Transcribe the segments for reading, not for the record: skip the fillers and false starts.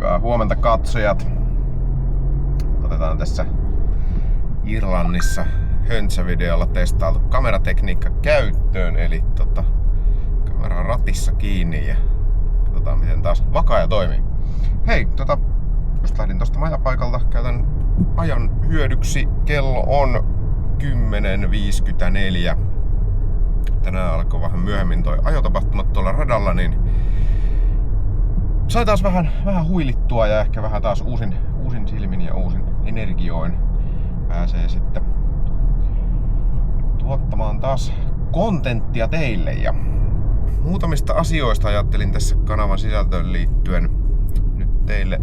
Hyvää huomenta katsojat. Otetaan tässä Irlannissa höntsävideolla testailtu kameratekniikka käyttöön. Eli kamera on ratissa kiinni ja katsotaan miten taas vakaaja toimii. Hei, just lähdin tosta majapaikalta. Käytän ajan hyödyksi. Kello on 10.54. Tänään alkoi vähän myöhemmin toi ajotapahtumat tuolla radalla, niin sai taas vähän huilittua ja ehkä vähän taas uusin silmin ja uusin energioin pääsee sitten tuottamaan taas kontenttia teille. Ja muutamista asioista ajattelin tässä kanavan sisältöön liittyen nyt teille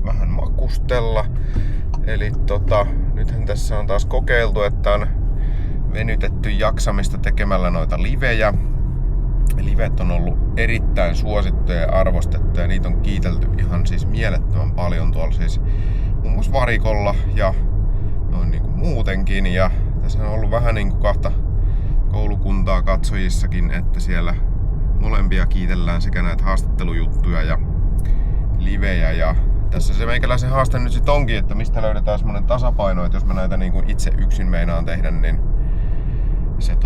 vähän makustella. Eli nythän tässä on taas kokeiltu, että on venytetty jaksamista tekemällä noita livejä. Livet on ollut erittäin suosittuja ja arvostettuja ja niitä on kiitelty ihan siis mielettömän paljon tuolla siis muun muassa varikolla ja noin niin kuin muutenkin. Ja tässä on ollut vähän niin kuin kahta koulukuntaa katsojissakin, että siellä molempia kiitellään sekä näitä haastattelujuttuja ja livejä. Ja tässä se meikäläisen haaste nyt sit onkin, että mistä löydetään semmonen tasapaino, että jos mä näitä niin kuin itse yksin meinaan tehdä, niin se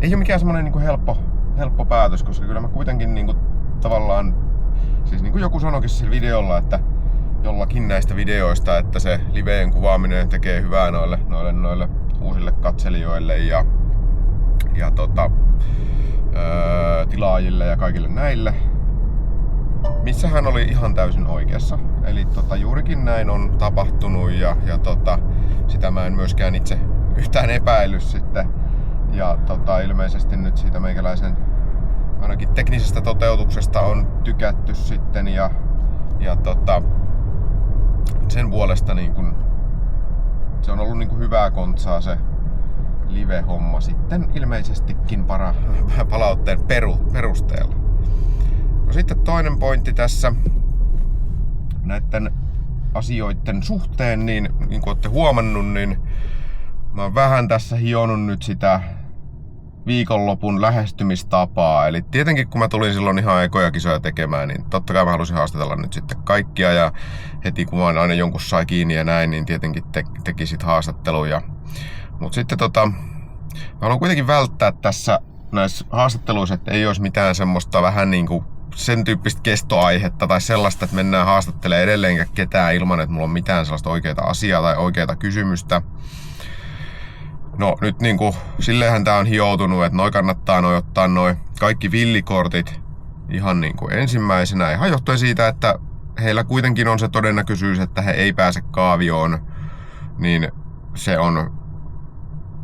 ei ole mikään semmonen niinku helppo päätös, koska kyllä mä kuitenkin niinku tavallaan, siis niin kuin joku sanoikin sillä videolla, että jollakin näistä videoista, että se liveen kuvaaminen tekee hyvää noille uusille katselijoille ja tilaajille ja kaikille näille. Missä hän oli ihan täysin oikeassa. Eli juurikin näin on tapahtunut ja sitä mä en myöskään itse yhtään epäily sitten. Ja ilmeisesti nyt siitä meikäläisen ainakin teknisestä toteutuksesta on tykätty sitten ja sen puolesta niin kun, se on ollut niin kun hyvää kontsaa se live-homma sitten ilmeisestikin palautteen perusteella. No sitten toinen pointti tässä näiden asioiden suhteen, niin kuin olette huomannut, niin mä oon vähän tässä hionut nyt sitä viikonlopun lähestymistapaa. Eli tietenkin kun mä tulin silloin ihan ekoja kisoja tekemään, niin totta kai mä halusin haastatella nyt sitten kaikkia. Ja heti kun mä aina jonkun sai kiinni ja näin, niin tietenkin teki sit haastatteluja. Mut sitten mä haluan kuitenkin välttää tässä näissä haastatteluissa, että ei olisi mitään semmoista vähän niinku sen tyyppistä kestoaihetta tai sellaista, että mennään haastattelemaan edelleenkä ketään ilman, että mulla on mitään sellaista oikeaa asiaa tai oikeaa kysymystä. No nyt niinku silleenhän tää on hioutunut, että kannattaa ottaa kaikki villikortit ihan niinku ensimmäisenä. Ihan johtuen siitä, että heillä kuitenkin on se todennäköisyys, että he ei pääse kaavioon, niin se on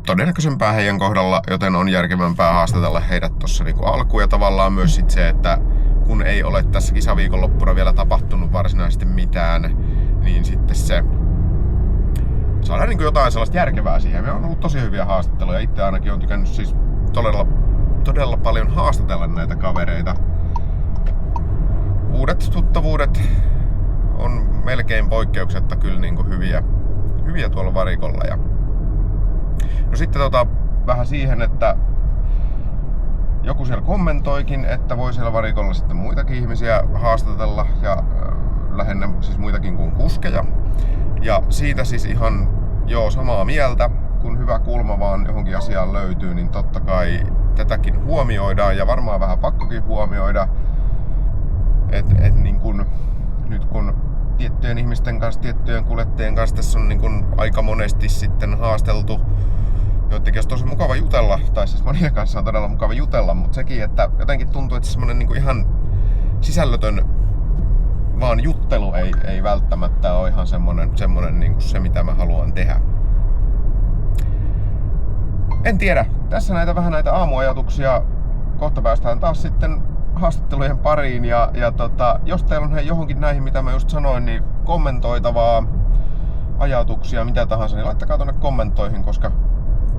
todennäköisempää heidän kohdalla, joten on järkevämpää haastatella heidät tossa niinku alkuun. Ja tavallaan myös sit se, että kun ei ole tässä kisaviikonloppuna vielä tapahtunut varsinaisesti mitään, niin sitten se saadaan niin kuin jotain sellaista järkevää siihen. Me on ollut tosi hyviä haastatteluja. Itse ainakin on tykännyt siis todella paljon haastatella näitä kavereita. Uudet tuttavuudet on melkein poikkeuksetta kyllä niin kuin hyviä tuolla varikolla. Ja no sitten vähän siihen, että joku siellä kommentoikin, että voi siellä varikolla sitten muitakin ihmisiä haastatella ja lähinnä siis muitakin kuin kuskeja. Ja siitä siis ihan samaa mieltä, kun hyvä kulma vaan johonkin asiaan löytyy, niin totta kai tätäkin huomioidaan ja varmaan vähän pakkokin huomioida. Et niin kun, nyt kun tiettyjen ihmisten kanssa, tiettyjen kuljettajien kanssa tässä on niin kun aika monesti sitten haasteltu, joidenkin olisi tosi mukava jutella, tai siis monien kanssa on todella mukava jutella, mutta sekin, että jotenkin tuntuu, että semmoinen niin kuin ihan sisällötön vaan juttelu ei välttämättä ole ihan semmonen niin kuin se, mitä mä haluan tehdä. En tiedä. Tässä vähän näitä aamuajatuksia. Kohta päästään taas sitten haastattelujen pariin. Ja jos teillä on johonkin näihin, mitä mä just sanoin, niin kommentoitavaa, ajatuksia, mitä tahansa, niin laittakaa tonne kommentoihin, koska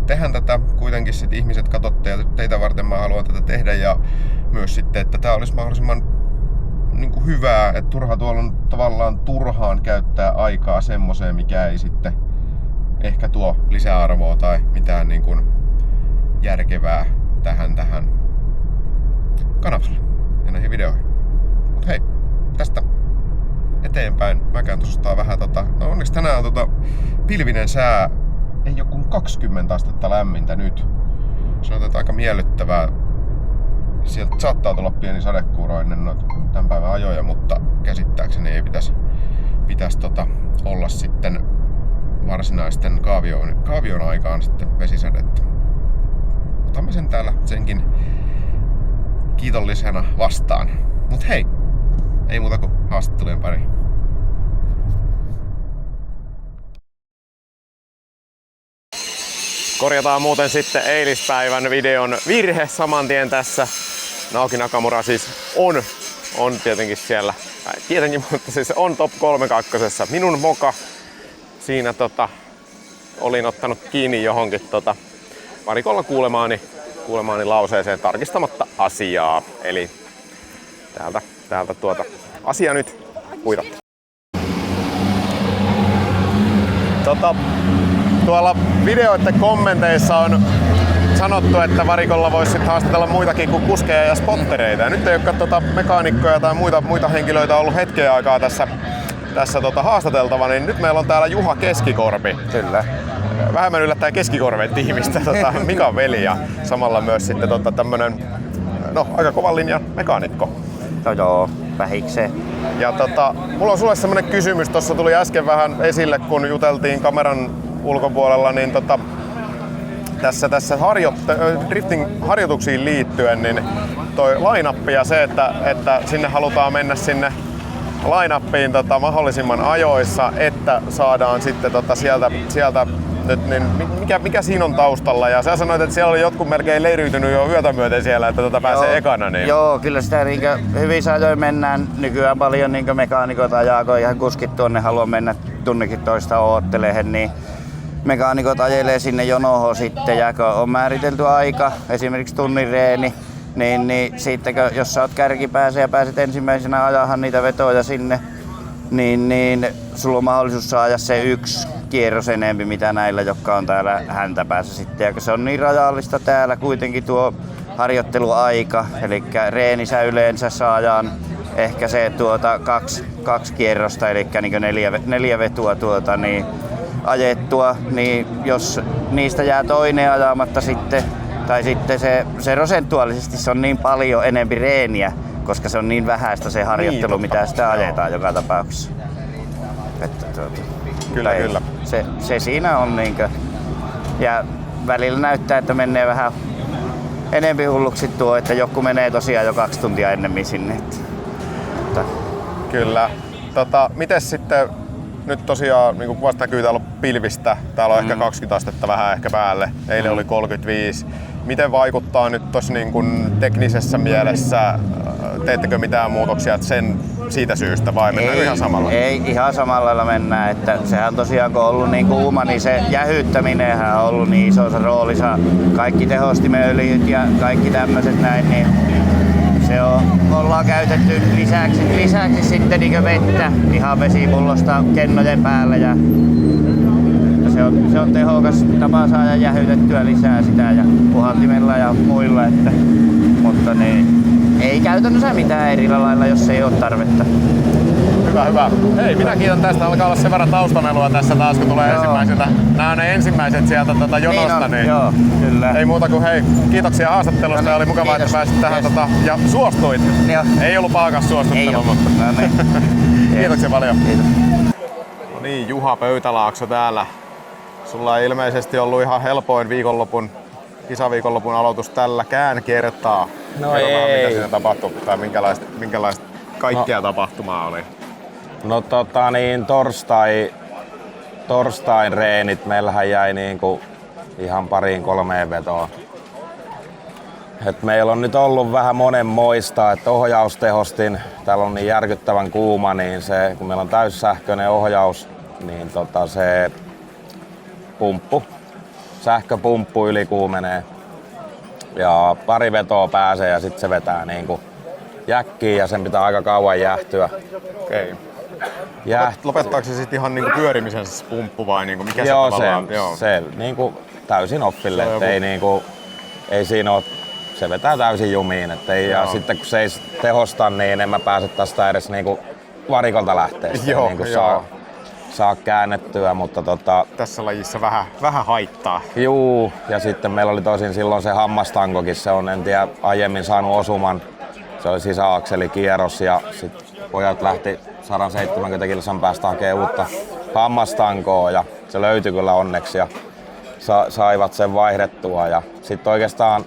tehän tätä kuitenkin sit ihmiset katsotte ja teitä varten mä haluan tätä tehdä. Ja myös sitten, että tää olisi mahdollisimman niin kuin hyvää, että tuolla on tavallaan turhaan käyttää aikaa semmoseen, mikä ei sitten ehkä tuo lisäarvoa tai mitään niin kuin järkevää tähän kanavalle ja näihin videoihin. Mut hei, tästä eteenpäin mäkään tostaan vähän no onneksi tänään on pilvinen sää. Ei oo kuin 20 astetta lämmintä nyt. Sanotaan, että aika miellyttävää. Sieltä saattaa tulla pieni sadekuuro ennen noita tämän päivän ajoja, mutta käsittääkseni ei pitäisi olla sitten varsinaisten kaavion aikaan sitten vesisadetta. Otamme sen täällä senkin kiitollisena vastaan. Mut hei, ei muuta kuin haastattelujen pari. Korjataan muuten sitten eilispäivän videon virhe saman tien tässä. Naoki Nakamura siis on tietenkin siellä. Tietenkin, mutta siis on top 3 kakkosessa. Minun moka siinä olin ottanut kiinni johonkin varikolla kuulemaani lauseeseen tarkistamatta asiaa. Eli täältä asia nyt kuitattu. Tuolla videoiden kommenteissa on sanottu, että varikolla voisi sitten haastatella muitakin kuin kuskeja ja spottereita. Ja nyt ei ole mekaanikkoja tai muita henkilöitä ollut hetken aikaa tässä haastateltava, niin nyt meillä on täällä Juha Keskikorpi. Kyllä. Vähemmän yllättäen Keskikorven tiimistä Mikan veli ja samalla myös sitten tämmönen aika kovan linjan mekaanikko. No joo, vähikseen. Ja mulla on sulle semmonen kysymys, tossa tuli äsken vähän esille, kun juteltiin kameran ulkopuolella, niin tässä drifting-harjoituksiin liittyen, niin toi line-up ja se, että sinne halutaan mennä sinne line-upiin mahdollisimman ajoissa, että saadaan sitten sieltä nyt, niin mikä siinä on taustalla? Ja sä sanoit, että siellä oli jotkut melkein leiriytynyt jo yötä myöten siellä, että pääsee ekana. Niin... Joo, kyllä sitä hyvissä ajoin mennään. Nykyään paljon mekaanikot ajaa, kun ihan kuskit tuonne haluaa mennä tunnikin toista oottelemaan, niin mekaanikot ajelee sinne jonoon sitten, ja kun on määritelty aika, esimerkiksi tunnin reeni, niin sitten jos sä oot kärkipäässä ja pääset ensimmäisenä ajahan niitä vetoja sinne, niin sulla on mahdollisuus saada se yksi kierros enemmän mitä näillä, jotka on täällä häntäpäässä sitten. Ja kun se on niin rajallista täällä kuitenkin tuo harjoitteluaika, eli reenissä yleensä saadaan ehkä se kaksi kierrosta, eli niin neljä vetua niin ajettua, niin jos niistä jää toinen ajamatta sitten, tai sitten se prosentuaalisesti se on niin paljon enempi reeniä, koska se on niin vähäistä se harjoittelu, niin, mitä sitä ajetaan joka tapauksessa. Että Kyllä. Se siinä on niinkö. Ja välillä näyttää, että menee vähän enempi hulluksi tuo, että joku menee tosiaan jo 2 tuntia ennemmin sinne. Kyllä. Mites sitten nyt tosiaan, niin kuin kuvasta näkyy, täällä on pilvistä. Täällä on ehkä 20 astetta vähän ehkä päälle. Eilen oli 35. Miten vaikuttaa nyt tossa niin kuin teknisessä mielessä? Teettekö mitään muutoksia siitä syystä vai mennäänkö ihan samalla? Ei, ihan samalla lailla mennään. Että sehän tosiaan kun on ollut niin kuuma, niin se jähyyttäminenhän on ollut niin isossa roolissa. Kaikki tehostimenöljyt ja kaikki tämmöiset näin, niin se ollaan käytetty lisäksi sitten niin vettä ihan vesipullosta kennojen päällä. Ja se on tehokas tapa saada jähyytettyä lisää sitä ja puhaltimella ja muilla. Mutta niin, ei käytännössä mitään eri lailla, jos ei ole tarvetta. Hyvä. Hei, minä kiitän tästä. Alkaa olla sen verran taustamelua tässä taas, kun tulee ne ensimmäiset sieltä jonosta. Niin joo, kyllä. Ei muuta kuin hei, kiitoksia haastattelusta. No, oli mukavaa, että pääsit tähän ja suostuit. Joo. Ei ollut paakas suostuttelu, mutta kiitoksia paljon. Kiitos. No niin, Juha Pöytälaakso täällä. Sulla ei ilmeisesti ollut ihan helpoin kisaviikonlopun aloitus tälläkään kertaa. No ei. Mitä siinä tapahtui tai minkälaista kaikkea tapahtumaa oli? No torstain reenit meillähän jäi ihan 2-3 vetoon. Meillä on nyt ollut vähän monenmoista, että ohjaustehostin, täällä on niin järkyttävän kuuma, niin se, kun meillä on täyssähköinen ohjaus, niin se sähköpumppu ylikuumenee ja 2 vetoa pääsee ja sitten se vetää jäkkiin ja sen pitää aika kauan jähtyä. Okei. Lopettaako se sitten ihan pyörimisen se pumppu vai mikä se tavallaan? Se täysin offille, ei siinä ole se vetää täysin jumiin. Ja sitten kun se ei tehosta, niin en mä pääse tästä edes niinku varikolta lähteä. Niinku saa käännettyä, mutta tässä lajissa vähän haittaa. Juu, ja sitten meillä oli tosin silloin se hammastankokin, se on en tiedä aiemmin saanut osuman. Se oli sisäakselikierros ja sitten pojat lähti 170 kilsan päästä hakemaan uutta hammastankoa ja se löytyi kyllä onneksi ja saivat sen vaihdettua. Ja sitten oikeastaan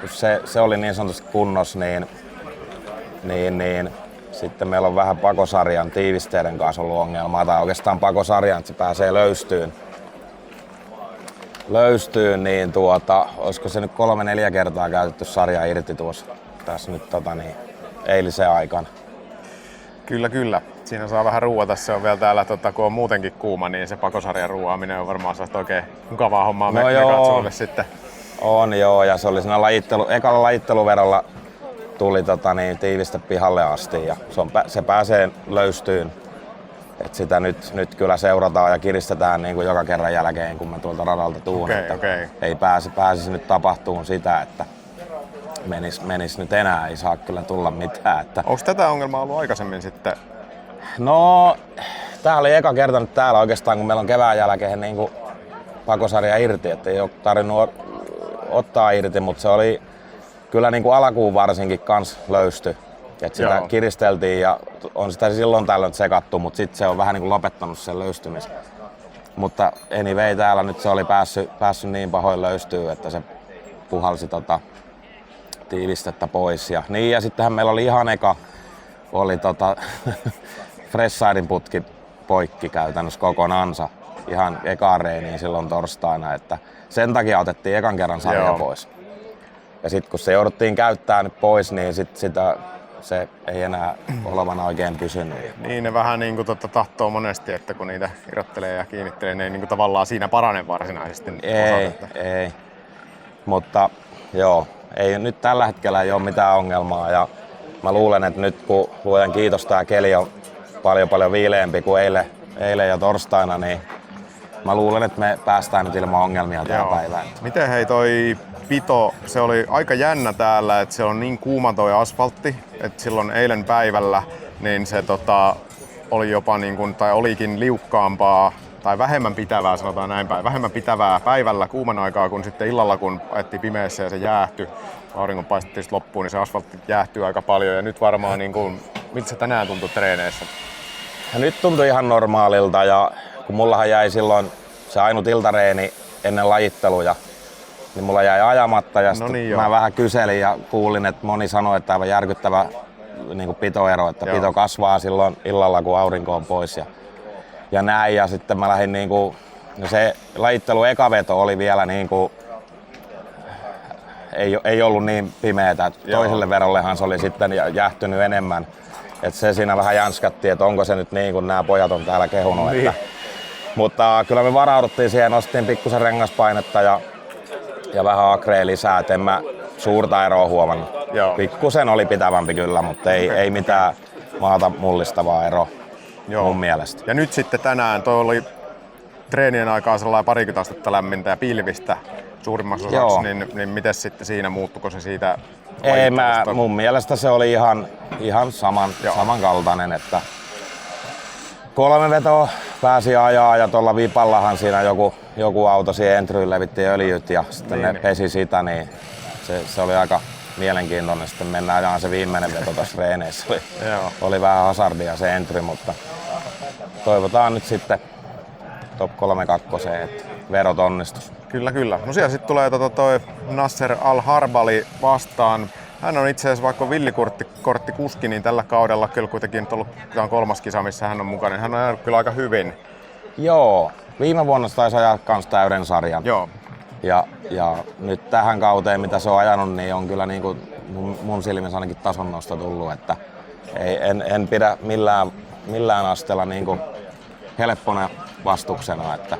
kun se oli niin sanotusti kunnossa, niin sitten meillä on vähän pakosarjan tiivisteiden kanssa ollut ongelmaa, tai oikeastaan pakosarjan, että se pääsee löystyyn, niin olisiko se nyt 3-4 kertaa käytetty sarja irti tuossa tässä nyt eilisen aikana. Kyllä. Siinä saa vähän ruuata. Se on vielä täällä, kun on muutenkin kuuma, niin se pakosarjan ruuaaminen on varmaan sellaista oikein mukavaa hommaa me katsoille sitten. On joo, ja se oli siinä ekalla lajitteluverolla tuli tiiviste pihalle asti ja se pääsee löystyyn. Et sitä nyt kyllä seurataan ja kiristetään niin kuin joka kerran jälkeen, kun mä tuolta radalta tuun. Ei pääsisi nyt tapahtumaan sitä, että menis nyt enää, ei saa kyllä tulla mitään. Onko tätä ongelmaa ollut aikaisemmin sitten? No, tää oli eka kerta nyt täällä oikeastaan, kun meillä on kevään jälkeen niin kuin pakosarja irti, että ei ole tarvinnut ottaa irti, mutta se oli kyllä niin kuin alkuun varsinkin kans löysty. Et sitä kiristeltiin ja on sitä silloin tällöin sekattu, mutta sitten se on vähän niin kuin lopettanut sen löystymisen. Mutta anyway, täällä nyt se oli päässyt niin pahoin löystyyn, että se puhalsi tiivistettä pois. Ja sittenhän meillä oli ihan eka, oli Freshidein putki poikki käytännössä kokonansa. Ihan ekaan reeniin silloin torstaina, että sen takia otettiin ekan kerran sarja pois. Ja sitten kun se jouduttiin käyttämään nyt pois, niin se ei enää olevana oikein pysynyt. Niin, ne vähän niin kuin tahtoo monesti, että kun niitä irrottelee ja kiinnittelee, ne ei niin kuin tavallaan siinä parane varsinaisesti. Ei. Mutta joo, nyt tällä hetkellä ei ole mitään ongelmaa. Ja mä luulen, että nyt kun luojan kiitos, tää keli on paljon viileämpi kuin eilen ja torstaina, niin mä luulen, että me päästään nyt ilman ongelmia tähän päivään. Miten hei toi pito, se oli aika jännä täällä, että se on niin kuuma toi asfaltti, että silloin eilen päivällä niin se oli jopa niin kuin, tai olikin liukkaampaa tai vähemmän pitävää, sanotaan näin päin, vähemmän pitävää päivällä kuuman aikaa kuin sitten illalla, kun ajettiin pimeässä ja se jäähtyi. Auringon paistettiin loppuun, niin se asfaltti jäähtyy aika paljon ja nyt varmaan niin kuin, miltä se tänään tuntui treeneissä? Ja nyt tuntui ihan normaalilta ja kun mullahan jäi silloin se ainut iltareeni ennen lajitteluja, niin mulla jäi ajamatta ja mä vähän kyselin ja kuulin, että moni sanoi, että aivan järkyttävä niin pitoero, että pito kasvaa silloin illalla, kun aurinko on pois ja näin. Ja sitten mä lähdin se lajittelu eka veto oli vielä ei ollut niin pimeätä. Toiselle verollehan se oli sitten jäähtynyt enemmän. Et se siinä vähän jänskatti, että onko se nyt niin kuin nämä pojat on täällä kehunut. Niin. Mutta kyllä me varauduttiin siihen, nostettiin pikkusen rengaspainetta ja vähän akrea lisää, et en mä suurta eroa huomannut. Pikkusen oli pitävämpi kyllä, mutta ei mitään maata mullistavaa eroa mun mielestä. Ja nyt sitten tänään, toi oli treenien aikaa sellainen 20 astetta lämmintä ja pilvistä suurimmaksi osaksi, niin miten sitten siinä muuttuko se siitä? Ei, mun mielestä se oli ihan samankaltainen, että 3 vetoa pääsi ajaa ja tuolla vipallahan siinä joku auto siihen entryyn levitti öljyt ja sitten ne pesi sitä, niin se oli aika mielenkiintoinen. Sitten mennään ajaan se viimeinen veto tuossa reeneissä. Oli vähän hazardia se entry, mutta toivotaan nyt sitten top 3-2, että verot onnistus. Kyllä. No siellä sitten tulee toi Nasser Al-Harbali vastaan. Hän on itse asiassa, vaikka villikortti kuski, niin tällä kaudella kyllä kuitenkin ollut 3. kisa, missä hän on mukana. Hän on ajanut kyllä aika hyvin. Joo, viime vuonna se taisi ajaa kans täyden sarjan. Joo. Ja nyt tähän kauteen, mitä se on ajanut, niin on kyllä niin kuin mun silmissä ainakin tasonnosto tullut. Että en pidä millään asteella niin kuin helppona vastuksena. Että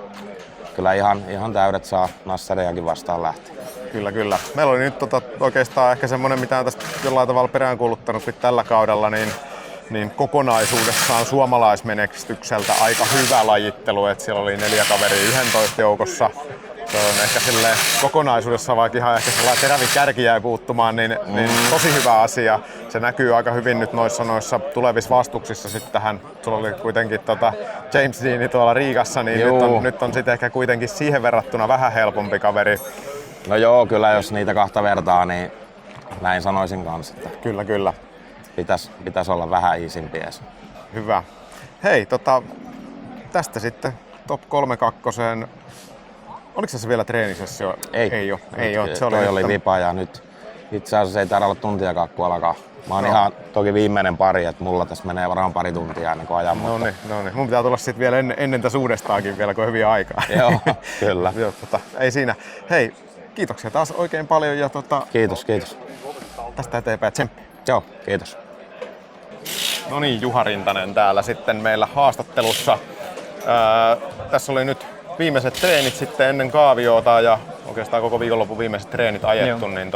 kyllä ihan täydet saa Nasseriakin vastaan lähteä. Kyllä. Meillä oli nyt oikeastaan ehkä semmoinen, mitä on tästä jollain tavalla peräänkuuluttanut tällä kaudella, niin kokonaisuudessaan suomalaismenestykseltä aika hyvä lajittelu. Et siellä oli 4 kaveria 11 joukossa Se on ehkä silleen kokonaisuudessa, vaikka ihan ehkä sellainen terävin kärki jäi puuttumaan, niin tosi hyvä asia. Se näkyy aika hyvin nyt noissa tulevissa vastuksissa sitten tähän. Sulla oli kuitenkin James Dean tuolla Riigassa, niin nyt on sitten ehkä kuitenkin siihen verrattuna vähän helpompi kaveri. No joo, kyllä jos niitä kahta vertaa, niin näin sanoisin kanssa, että Kyllä. pitäis olla vähän easympi edes. Hyvä. Hei, tästä sitten top 3-2. Oliko se vielä treenisessio? Ei ole. Se oli vipa ja nyt itse asiassa ei taida olla tuntiakaan kun alkaa. Mä oon ihan toki viimeinen pari, että mulla tässä menee varmaan pari tuntia ennen kuin ajan. No niin. Mun pitää tulla sitten vielä ennen tätä uudestaankin vielä, kun on hyviä aikaa. Joo, kyllä. Ei siinä. Hei, kiitoksia taas oikein paljon ja Kiitos. Tästä eteenpäin tsemppi. Joo, kiitos. No niin, Juha Rintanen täällä sitten meillä haastattelussa. Tässä oli nyt viimeiset treenit sitten ennen kaaviota ja oikeastaan koko viikonlopun viimeiset treenit ajettu, niin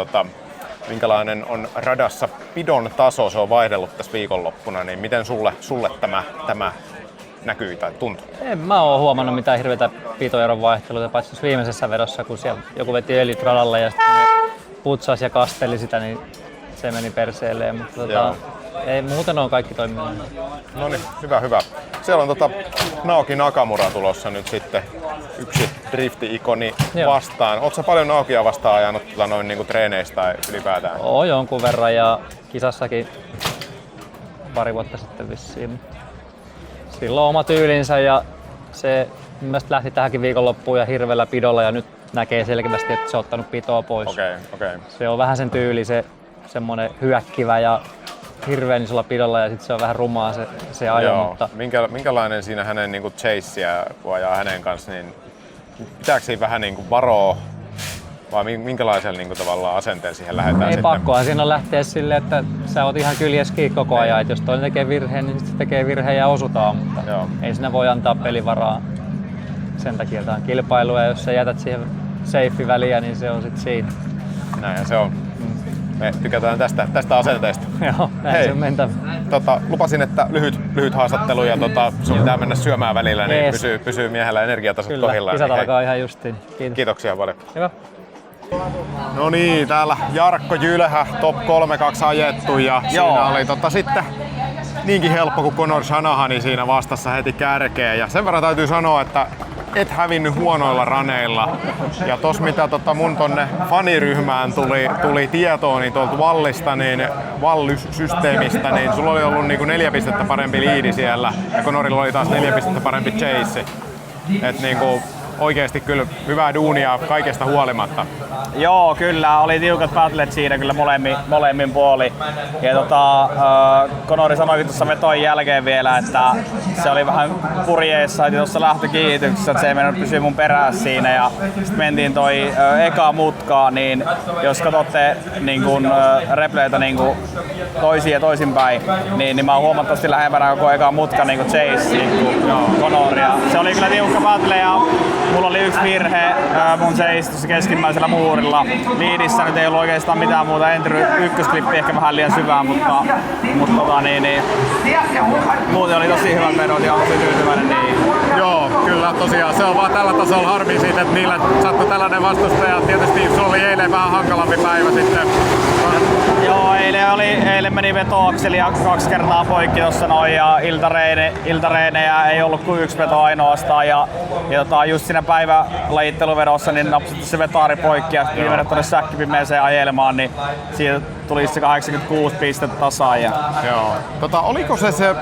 minkälainen on radassa pidon taso? Se on vaihdellut tässä viikonloppuna, niin miten sulle tämä näkyy tai tuntuu? En mä oo huomannut mitään hirveitä pitoeron vaihteluita, paitsi viimeisessä vedossa, kun siellä joku veti öljyt radalle ja sitten putsasi ja kasteli sitä, niin se meni perseelleen, mutta ei, muuten on kaikki toiminut. No niin, hyvä. Siellä on Naoki Nakamura tulossa nyt sitten yksi drifti-ikoni vastaan. Ootko sä paljon Naokia vastaan ajanut noin niinku treeneistä tai ylipäätään? Oo jonkun verran ja kisassakin pari vuotta sitten vissiin. Sillä on oma tyylinsä ja se mielestäni lähti tähänkin viikonloppuun ja hirveällä pidolla ja nyt näkee selkeästi, että se on ottanut pitoa pois. Okei. Se on vähän sen tyyli, se semmonen hyökkivä ja hirveän isolla pidolla ja sitten se on vähän rumaa se ajo. Mutta minkälainen siinä hänen niinku chaseä, kun ajaa hänen kanssa, niin pitääkö siinä vähän niinku varoa vai minkälaisella niinku tavallaan asenteella siihen lähdetään ei sitten? Pakkohan siinä on lähteä silleen, että sä oot ihan kyljeski koko ajan, että jos toinen tekee virheen, niin sitten tekee virheen ja osutaan, mutta ei siinä voi antaa pelivaraa sen takia, että on kilpailu ja jos sä jätät siihen safe väliä, niin se on sitten siinä. Näin se on. Me tykätään tästä asenteesta. Joo, näin se on mentävä. Lupasin, että lyhyt haastattelu ja sun pitää mennä syömään välillä, niin pysyy miehellä energiatasot kohdillaan. Kyllä, kisat alkaa ihan justiin. Kiitos. Kiitoksia paljon. Hyvä. No niin, täällä Jarkko Jylhä top 3-2 ajettu ja siinä oli sitten niinkin helppo kuin Conor Shanahani siinä vastassa heti kärkeen. Ja sen verran täytyy sanoa, että et hävinnyt huonoilla raneilla. Ja tos mitä mun tonne faniryhmään tuli tietoa niin tuolta Vallista, niin Vall-systeemistä, niin sulla oli ollut niinku 4 pistettä parempi liidi siellä ja Conorilla oli taas 4 pistettä parempi chase. Et niinku oikeesti kyllä hyvää duunia kaikesta huolimatta. Joo, kyllä. Oli tiukat battlet siinä kyllä molemmin puoli. Ja Conori sanoi tuossa veton jälkeen vielä, että se oli vähän purjeissa tuossa lähtökiihityksessä, että se ei mennyt pysyä mun perässä siinä. Ja sitten mentiin toi eka mutkaa, niin jos katsotte niin kun, replaytä niin kun toisin ja toisinpäin, niin mä oon huomattavasti lähempänä koko eka mutka niin kuin Chase niin Conoria. Se oli kyllä tiukka battle ja mulla oli yksi virhe mun Chase tuossa keskimmäisellä muurilla. Liidissä nyt ei ollut oikeastaan mitään muuta. Entry ykkösklippi ehkä vähän liian syvää, mutta muuten oli tosi hyvät vedot ja tosi tyytyväinen niin. Joo, kyllä tosiaan. Se on vaan tällä tasolla harmi siitä, että niillä sattui tällainen vastustaja. Tietysti se oli eilen vähän hankalampi päivä sitten. Joo, eilen meni veto-akselia 2 kertaa poikki tossa noin ja iltareenejä ei ollut kuin 1 veto ainoastaan ja just siinä päivälajitteluvedossa niin napsittiin se vetaari poikki ja piti mennä tuonne säkkipimeeseen ajelemaan, niin siitä tuli se 86 pistettä tasaan. Joo. Oliko se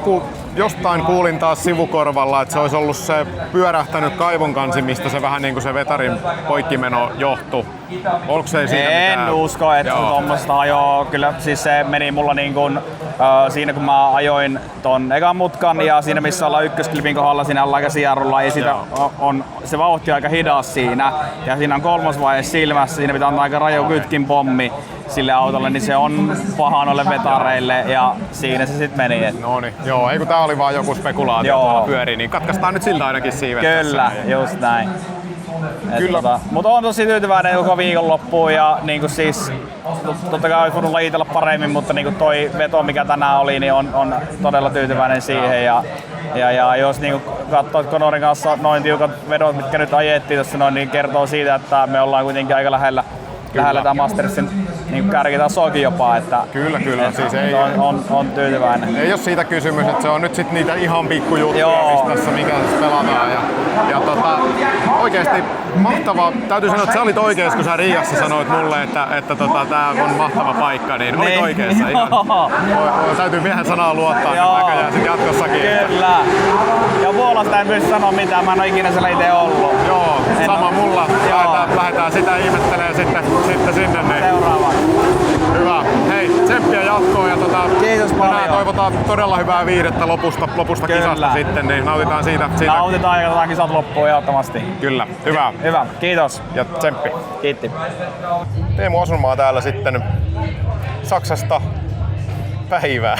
kun jostain kuulin taas sivukorvalla, että se olisi ollut se pyörähtänyt kaivon kansi, mistä se vähän niin kuin se vetarin poikkimeno johtui? Oliko se siinä En usko, että tuommoista ajoa. Kyllä siis se meni mulla niin kuin, siinä kun mä ajoin ton ekan mutkan ja siinä missä ollaan ykkösklipin kohdalla siinä ollaan käsijarrulla ja siitä on se vauhti aika hidas siinä ja siinä on 3. vaihe silmässä, siinä pitää antaa aika raju kytkin pommi sille autolle, niin se on paha noille vetareille ja siinä se sitten meni. No niin, joo, ei kun tää oli vaan joku spekulaatio tuolla pyörii, niin katkaistaan nyt siltä ainakin siivet. Kyllä, tässä. just näin. Kyllä. Mutta on tosi tyytyväinen koko viikonloppuun ja niinku siis totta kai olisi voinut lajitella paremmin, mutta niinku toi veto mikä tänään oli, niin on todella tyytyväinen siihen ja jos niinku katsoo, että Conorin kanssa noin tiukat vedot, mitkä nyt ajettiin tässä noin, niin kertoo siitä, että me ollaan kuitenkin aika lähellä tämän Mastersin niin kärkitasoakin jopa, että Kyllä. Siis ei, on tyytyväinen. Ei ole siitä kysymys, että se on nyt sit niitä ihan pikkujuttuja, tässä mikä pelataan. Ja oikeesti mahtava. Täytyy sanoa, että sä olit oikeassa, kun sä Riassa sanoit mulle, että tää on mahtava paikka, niin olit oikeassa. Ihan, täytyy miehen sanaa luottaa näköjään sit jatkossakin. Kyllä. Ja Vuolasta en pysty sanoa mitään, mä en ole ikinä siellä itse ollut. Joo, sama mulla. Lähdetään sitä ihmettelemään sitten sinne. Niin. Seuraava. Hyvä. Hei, tsemppiä jatkoon ja Kiitos paljon. Toivotaan todella hyvää viihdettä lopusta kisasta sitten, niin nautitaan siitä. Nautitaan ja katsotaan kisat loppuun ehdottomasti. Kyllä, hyvä. Hyvä, kiitos. Ja tsemppi. Kiitti. Teemu Asunmaa täällä sitten Saksasta päivää.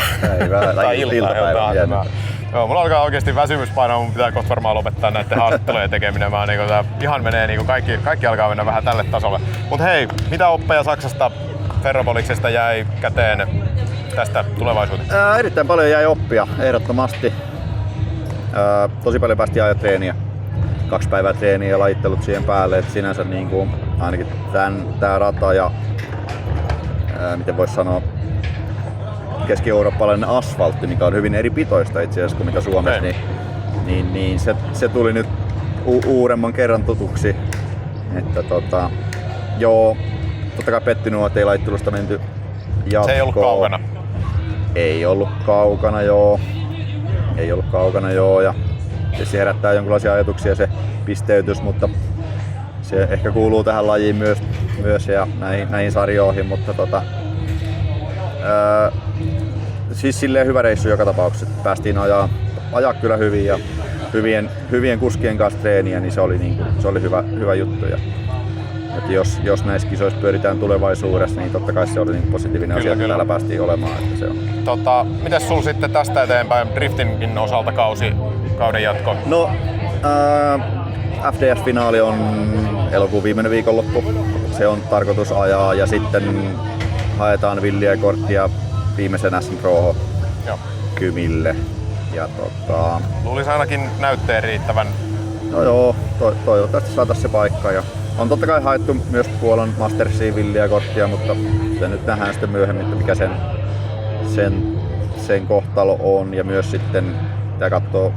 Tai iltapäivää. Joo, mulla alkaa oikeesti väsymys painaa, mun pitää kohta varmaan lopettaa näiden haastattelujen tekeminen. Tää ihan menee kaikki alkaa mennä vähän tälle tasolle. Mut hei, mitä oppeja Saksasta Ferropoliksesta jäi käteen tästä tulevaisuuteen? Erittäin paljon jäi oppia, ehdottomasti. Tosi paljon päästiin ajaa treeniä. 2 päivää treeniä ja lajittelut siihen päälle. Et sinänsä niinku, ainakin tää rata ja miten vois sanoa, keski-eurooppalainen asfaltti, mikä on hyvin eri pitoista itse asiassa kuin mikä Suomessa, niin se tuli nyt uudemman kerran tutuksi. Että joo, totta kai pettynyt, että ei lajittelusta menty jatkoon. Se ei ollut kaukana. Ei ollut kaukana joo. Ja se herättää jonkinlaisia ajatuksia se pisteytys, mutta se ehkä kuuluu tähän lajiin myös ja näihin sarjoihin, mutta siis silleen hyvä reissu joka tapauksessa. Päästiin ajaa kyllä hyvin ja hyvien kuskien kanssa treeniä, niin se oli hyvä juttu. Ja jos näissä kisoissa pyöritään tulevaisuudessa, niin totta kai se oli niin positiivinen asia, että täällä päästiin olemaan. Että se on. Mites sul sitten tästä eteenpäin driftingin osalta kauden jatko? No, FDS-finaali on elokuun viimeinen viikonloppu. Se on tarkoitus ajaa ja sitten haetaan villiä korttia viimeisen SM Proho Kymille. Ja luulis ainakin näytteen riittävän. No joo, toivottavasti saataisiin se paikka. Ja on totta kai haettu myös Puolan Mastersiin villiä korttia, mutta se nyt nähdään sitten myöhemmin, että mikä sen kohtalo on. Ja myös sitten pitää katsoa,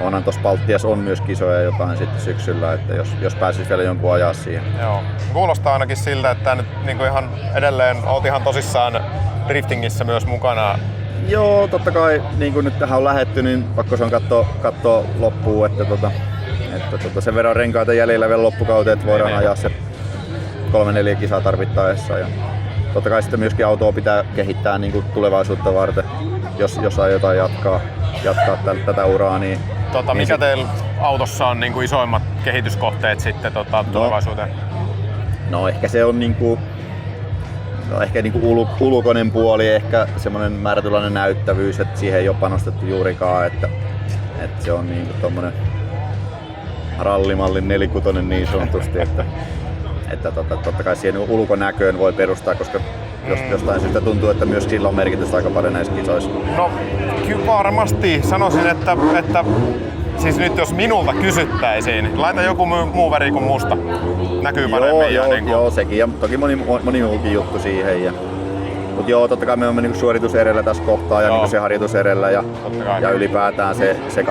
onhan tuossa Baltias on myös kisoja jotain sitten syksyllä, että jos pääsis vielä jonkun ajaa siihen. Joo. Kuulostaa ainakin siltä, että nyt niinku ihan edelleen oot ihan tosissaan driftingissä myös mukana. Joo, totta kai niin kuin nyt tähän on lähdetty, niin pakko se on katsoa loppuun, että sen verran renkaita jäljellä vielä loppukauteen, että voidaan ajaa se 3-4 kisaa tarvittaessa. Ja totta kai sitten myöskin autoa pitää kehittää niin kuin tulevaisuutta varten, jos aiotaan jatkaa tätä uraa. Niin, mikä teillä autossa on niin kuin isoimmat kehityskohteet sitten tulevaisuuteen? No ehkä se on niinku ulkoinen puoli, ehkä semmoinen määrätynlainen näyttävyys, että siihen ei ole panostettu juurikaan, että se on niinku tommonen rallimallin 4/6 niin sanotusti, että totta kai siihen ulkonäköön voi perustaa, koska jostain syystä tuntuu, että myös sillä on merkitystä aika paljon näissä kisoissa. No kyllä varmasti sanoisin, että siis nyt jos minulta kysyttäisiin, laita joku muu väri kuin musta. Näkyy paremmin. Joo, sekin ja toki moni muukin juttu siihen. Mutta joo, totta kai me olemme niinku suoritus edellä tässä kohtaa ja niinku se harjoitus edellä ja ylipäätään se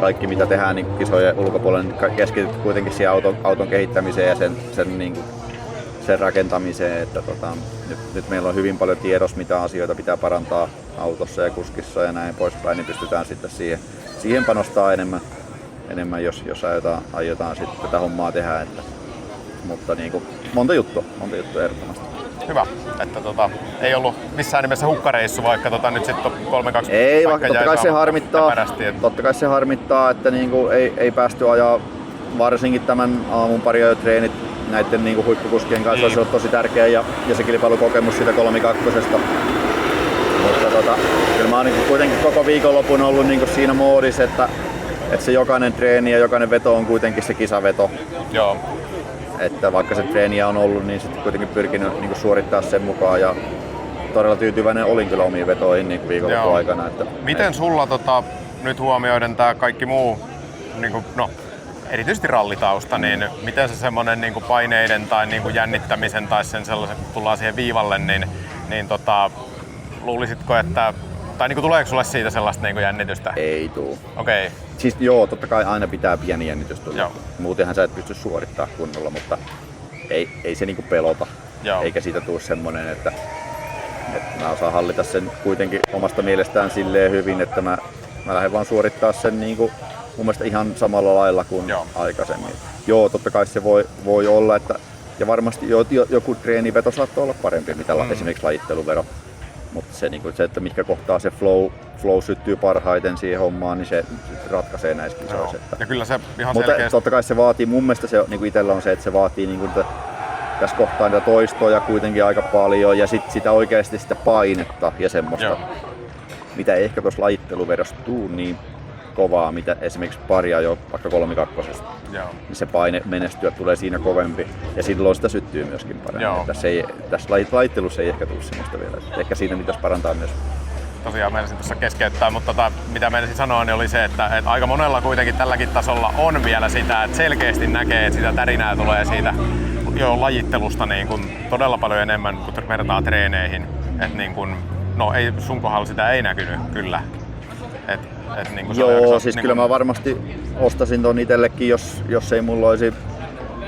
kaikki mitä tehdään niin kisojen ulkopuolella, niin keskityt kuitenkin siihen auton kehittämiseen ja sen rakentamiseen. Että nyt meillä on hyvin paljon tiedossa, mitä asioita pitää parantaa autossa ja kuskissa ja näin poispäin, niin pystytään sitten siihen panostaa enemmän jos aiotaan sitten tätä hommaa tehdä. Mutta niinku, monta juttua ehdottomasti. Hyvä, että ei ollut missään nimessä hukkareissu, vaikka nyt sitten 3-2 ei, totta kai se harmittaa, että niinku ei päästy ajaa varsinkin tämän aamun pari treenit näiden niinku huippukuskien kanssa. Se on tosi tärkeä ja se kilpailukokemus siitä 3-2. Mutta kyllä mä oon niinku kuitenkin koko viikonlopun ollut niinku siinä moodissa, että että se jokainen treeni ja jokainen veto on kuitenkin se kisaveto. Joo. Että vaikka se treeniä on ollut, niin sitten kuitenkin pyrkinyt niin suorittaa sen mukaan ja todella tyytyväinen olin kyllä omiin vetoihin niin viikonlopun aikana. Että, miten sulla nyt huomioiden tää kaikki muu, niin kuin, no erityisesti rallitausta, niin miten se semmonen niin kuin paineiden tai niin kuin jännittämisen tai sen sellaisen, kun tullaan siihen viivalle, niin luulisitko, että tai niin kuin, tuleeko sulle siitä sellaista niin kuin jännitystä? ei tuu. Okei. Siis joo, totta kai aina pitää pieni jännitys tulla. Joo. Muutenhan sä et pysty suorittamaan kunnolla, mutta ei se niinku pelota. Joo. Eikä siitä tule semmonen, että mä osaan hallita sen kuitenkin omasta mielestään silleen hyvin, että mä lähden vaan suorittaa sen niinku mun mielestä ihan samalla lailla kuin aikaisemmin. Joo, totta kai se voi olla, että ja varmasti joku treeniveto saattaa olla parempi, mitä esimerkiksi lajitteluvero. Mutta se, niinku, se, että mikä kohtaa se flow syttyy parhaiten siihen hommaan, niin se ratkaisee näissä kisoissa. Ja kyllä se ihan mutta selkeästi. totta kai se vaatii, mun mielestä se niinku itsellä on se, että se vaatii niinku, tässä kohtaa niitä toistoja kuitenkin aika paljon ja sitä oikeasti sitä painetta ja semmoista, mitä ei ehkä tuossa lajitteluvedossa tuu niin kovaa, mitä esimerkiksi paria jo vaikka 3-2. Niin se paine menestyä tulee siinä kovempi ja silloin sitä syttyy myöskin paremmin. Tässä lajittelussa ei ehkä tule semmoista vielä. Ehkä siinä pitäisi parantaa myös. Tosiaan meinasin tuossa keskeyttää, mutta mitä meinasin sanoa, niin oli se, että aika monella kuitenkin tälläkin tasolla on vielä sitä, että selkeästi näkee, että sitä tärinää tulee siitä lajittelusta niin kuin todella paljon enemmän, kun vertaa treeneihin. Että niin kuin, no ei, sun kohdalla sitä ei näkynyt kyllä. Niin kuin joo, siis niin kyllä mä varmasti ostasin ton itsellekin, jos ei mulla olisi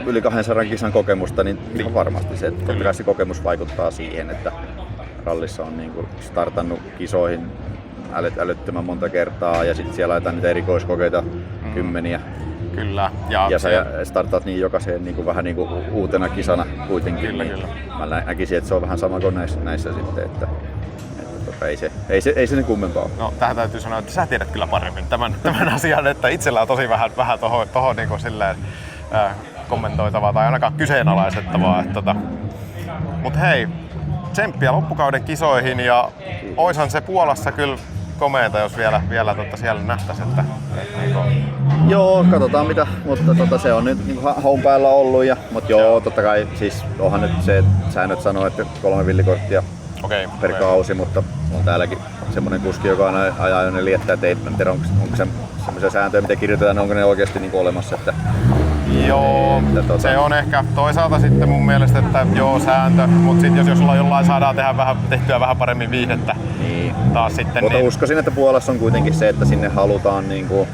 yli 200 kisan kokemusta, niin ihan varmasti se, että totta kai se kokemus vaikuttaa siihen, että rallissa on niin kuin startannut kisoihin älyttömän monta kertaa ja sitten siellä laitetaan niitä erikoiskokeita kymmeniä. Kyllä. Ja sä startaat niin jokaiseen niin kuin vähän niin kuin uutena kisana kuitenkin. Kyllä. Mä näkisin, että se on vähän sama kuin näissä sitten, että ei se niin kummempaa ole. No tähän täytyy sanoa, että sä tiedät kyllä paremmin tämän asian, että itsellä on tosi vähän tohon niin kuin silleen kommentoitavaa tai ainakaan kyseenalaistettavaa. Mut hei, tsemppiä loppukauden kisoihin ja oishan se Puolassa kyllä komeeta, jos vielä siellä nähtäisiin, että niinku. Joo, katsotaan mitä, mutta se on nyt niin haun päällä ollut mutta totta kai siis onhan nyt se, että säännöt sanoo, että 3 villikorttia per kausi, mutta on täälläkin semmoinen kuski, joka ajaa jo 4 että en tiedä onko semmoisia sääntöjä, mitä kirjoitetaan, onko ne oikeasti niin olemassa, että joo, se on ehkä toisaalta sitten mun mielestä, että sääntö, mutta sitten jos jollain saadaan tehtyä vähän paremmin viihdettä taas sitten. Mutta uskoisin, että Puolassa on kuitenkin se, että sinne halutaan niinku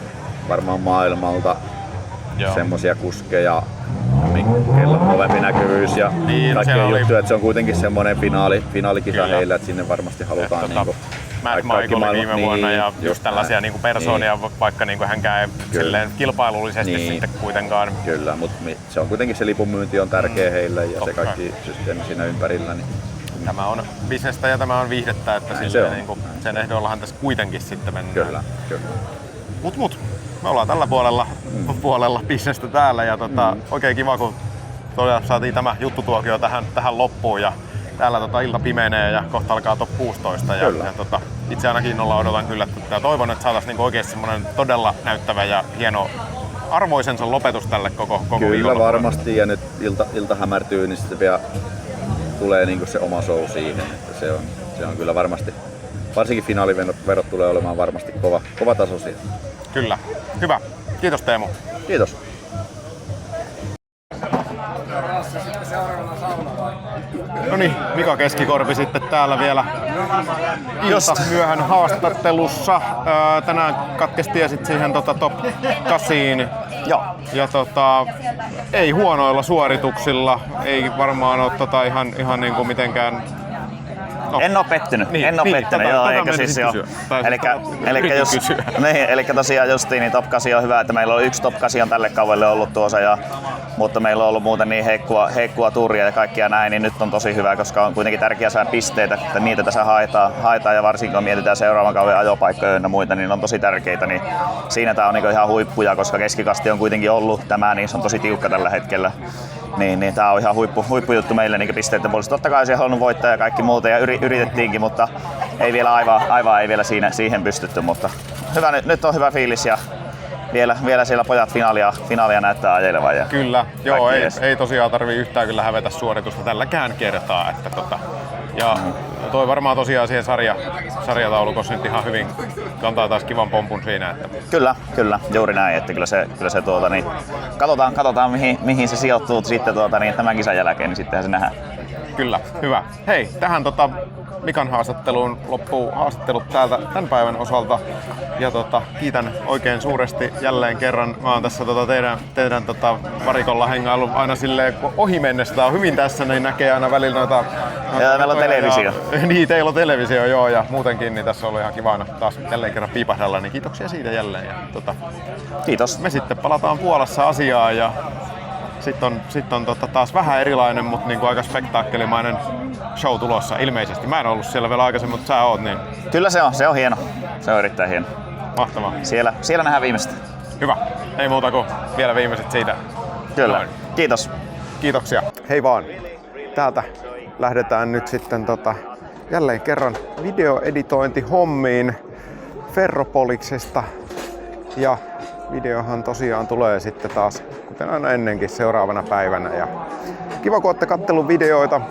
varmaan maailmalta semmosia kuskeja, kello on kovempi näkyvyys ja kaikkia juttuja, että se on kuitenkin semmoinen finaalikisa heillä, että sinne varmasti halutaan niinku Michael oli viime vuonna ja just tällaisia niinku persoonia, vaikka niinku hänkään ei silleen kilpailullisesti sitten kuitenkaan. Kyllä, mutta se on kuitenkin se lipunmyynti on tärkeä heille ja se kaikki systeemi siinä ympärillä. Niin. Tämä on bisnestä ja tämä on viihdettä, että niinku, sen ehdollahan tässä kuitenkin sitten mennään. Kyllä. Mut, me ollaan tällä puolella bisnestä täällä ja oikein kiva, kun saatiin tämä juttutuokio tähän loppuun ja täällä ilta pimenee ja kohta alkaa top 16 ja itse ainakin innolla odotan kyllä, että toivon, että saataisiin niinku oikeasti semmoinen todella näyttävä ja hieno arvoisensa lopetus tälle koko Kyllä varmasti ja nyt ilta hämärtyy, niin sitten vielä tulee niinku se oma show siihen, että se on kyllä varmasti, varsinkin finaaliverot tulee olemaan varmasti kova taso siihen. Kyllä. Hyvä. Kiitos Teemu. Kiitos. No niin, Mika Keskikorpi sitten täällä vielä myöhään haastattelussa. Tänään katkesi tiesit siihen top 8. Ja ei huonoilla suorituksilla, ei varmaan ole ihan niin kuin mitenkään. No. En oo pettynyt, joo, eikä siis joo. Elikkä tosiaan justiin niin top 8 on hyvä, että meillä on 1 top 8 on tälle kaudelle ollut tuossa mutta meillä on ollut muuten niin heikkua tuuria ja kaikkia näin, niin nyt on tosi hyvä, koska on kuitenkin tärkeää saada pisteitä, että niitä tässä haetaan ja varsinkin kun mietitään seuraavan kauden ajopaikkoja ja muita, niin on tosi tärkeitä, niin siinä tää on niin ihan huippuja, koska keskikasti on kuitenkin ollut tämä, niin se on tosi tiukka tällä hetkellä. Niin tää on ihan huippujuttu meille niin pisteiden puolesta. Totta kai se halunnut voittaa ja kaikki muuta ja yritettiinkin, mutta ei vielä aivan ei vielä siihen pystytty, mutta hyvä, nyt on hyvä fiilis ja vielä siellä pojat finaalia näyttää ajelevan. Ja Kyllä, joo, kaikki edes. ei tosiaan tarvii yhtään kyllä hävetä suoritusta tälläkään kertaa. Että ja toi varmaan tosiaan siihen sarjataulukossa nyt ihan hyvin kantaa taas kivan pompun siinä. Että Kyllä, juuri näin, että kyllä se niin, katsotaan mihin se sijoittuu sitten tämän kisan jälkeen, niin sittenhän se nähdään. Kyllä, hyvä. Hei, tähän Mikan haastatteluun loppuu haastattelut täältä tämän päivän osalta. Ja kiitän oikein suuresti jälleen kerran. Mä oon tässä teidän varikolla hengaillut aina silleen ohi mennessä. Tää on hyvin tässä, niin näkee aina välillä noita meillä on televisio. Niin, teillä on televisio, joo, ja muutenkin niin tässä on ollut ihan kiva taas jälleen kerran piipahdella, niin kiitoksia siitä jälleen. Ja, Kiitos. me sitten palataan Puolassa asiaan ja sitten on taas vähän erilainen, mutta niinku aika spektaakkelimainen show tulossa ilmeisesti. Mä en ollut siellä vielä aikaisemmin, mutta sä oot, niin Kyllä se on hieno. Se on erittäin hieno. mahtavaa. Siellä nähdään viimeistä. Hyvä. Ei muuta kuin vielä viimeiset siitä. Kyllä. Noin. Kiitos. Kiitoksia. Hei vaan. Täältä lähdetään nyt sitten jälleen kerran videoeditointihommiin Ferropoliksesta. Ja videohan tosiaan tulee sitten taas, kuten aina ennenkin, seuraavana päivänä. Ja kiva, kun olette katsellut videoita,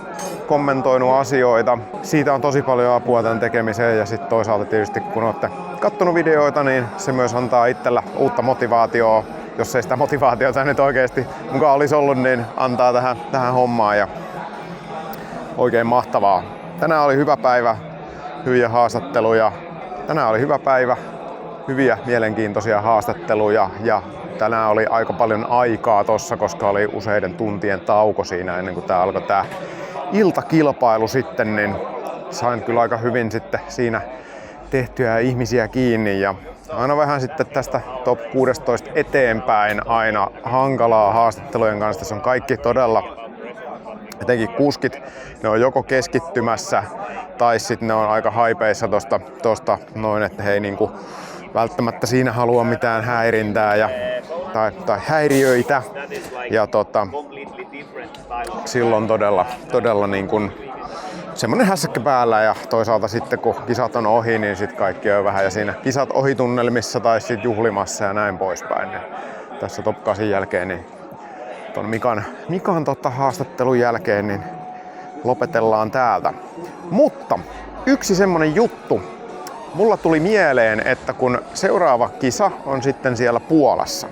kommentoinut asioita. Siitä on tosi paljon apua tämän tekemiseen ja sitten toisaalta tietysti kun olette kattonut videoita, niin se myös antaa itsellä uutta motivaatiota. Jos ei sitä motivaatiota nyt oikeasti mukaan olisi ollut, niin antaa tähän hommaan ja oikein mahtavaa. Tänään oli hyvä päivä, hyviä haastatteluja. Tänään oli hyvä päivä, hyviä mielenkiintoisia haastatteluja ja tänään oli aika paljon aikaa tossa, koska oli useiden tuntien tauko siinä ennen kuin tää alkoi tää iltakilpailu sitten, niin sain kyllä aika hyvin sitten siinä tehtyä ihmisiä kiinni ja aina vähän sitten tästä top 16 eteenpäin aina hankalaa haastattelujen kanssa. Tässä on kaikki todella, etenkin kuskit, ne on joko keskittymässä tai sitten ne on aika haipeissa tosta noin, että he ei niinku välttämättä siinä halua mitään häirintää tai häiriöitä. Ja silloin todella niin kuin semmoinen hässäkkä päällä ja toisaalta sitten kun kisat on ohi, niin sitten kaikki on vähän ja siinä kisat ohitunnelmissa tai sitten juhlimassa ja näin poispäin. Ja tässä Top 8 jälkeen, niin ton Mikan haastattelun jälkeen, niin lopetellaan täältä. Mutta yksi semmonen juttu. Mulla tuli mieleen, että kun seuraava kisa on sitten siellä Puolassa,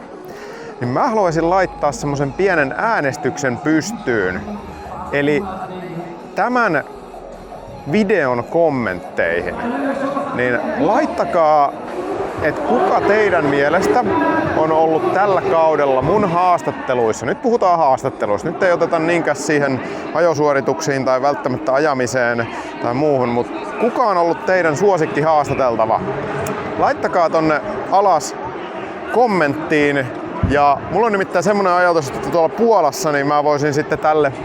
niin mä haluaisin laittaa semmoisen pienen äänestyksen pystyyn. Eli tämän videon kommentteihin, niin laittakaa, että kuka teidän mielestä on ollut tällä kaudella mun haastatteluissa. Nyt puhutaan haastatteluissa. Nyt ei oteta niinkään siihen ajosuorituksiin tai välttämättä ajamiseen tai muuhun, mutta kuka on ollut teidän suosikki haastateltava? Laittakaa tonne alas kommenttiin. Ja mulla on nimittäin semmonen ajatus, että tuolla Puolassa niin mä voisin sitten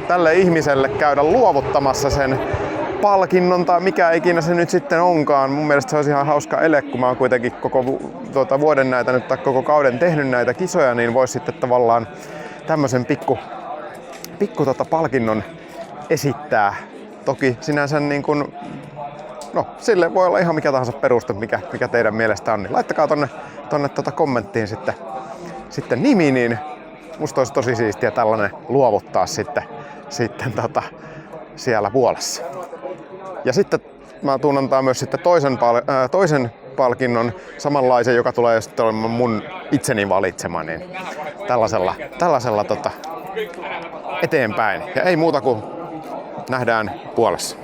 tälle ihmiselle käydä luovuttamassa sen palkinnon tai mikä ikinä se nyt sitten onkaan. Mun mielestä se olisi ihan hauska ele, kun mä oon kuitenkin koko vuoden näitä nyt tai koko kauden tehnyt näitä kisoja, niin vois sitten tavallaan tämmösen pikku palkinnon esittää. Toki sinänsä niin kun, no sille voi olla ihan mikä tahansa peruste, mikä teidän mielestä on, niin laittakaa tonne kommenttiin sitten nimi, niin musta olisi tosi siistiä tällainen luovuttaa sitten siellä Puolassa. Ja sitten mä tuun antaa myös sitten toisen palkinnon, samanlaisen, joka tulee sitten olemaan mun itseni valitsema, niin tällaisella eteenpäin. Ja ei muuta kuin nähdään Puolassa.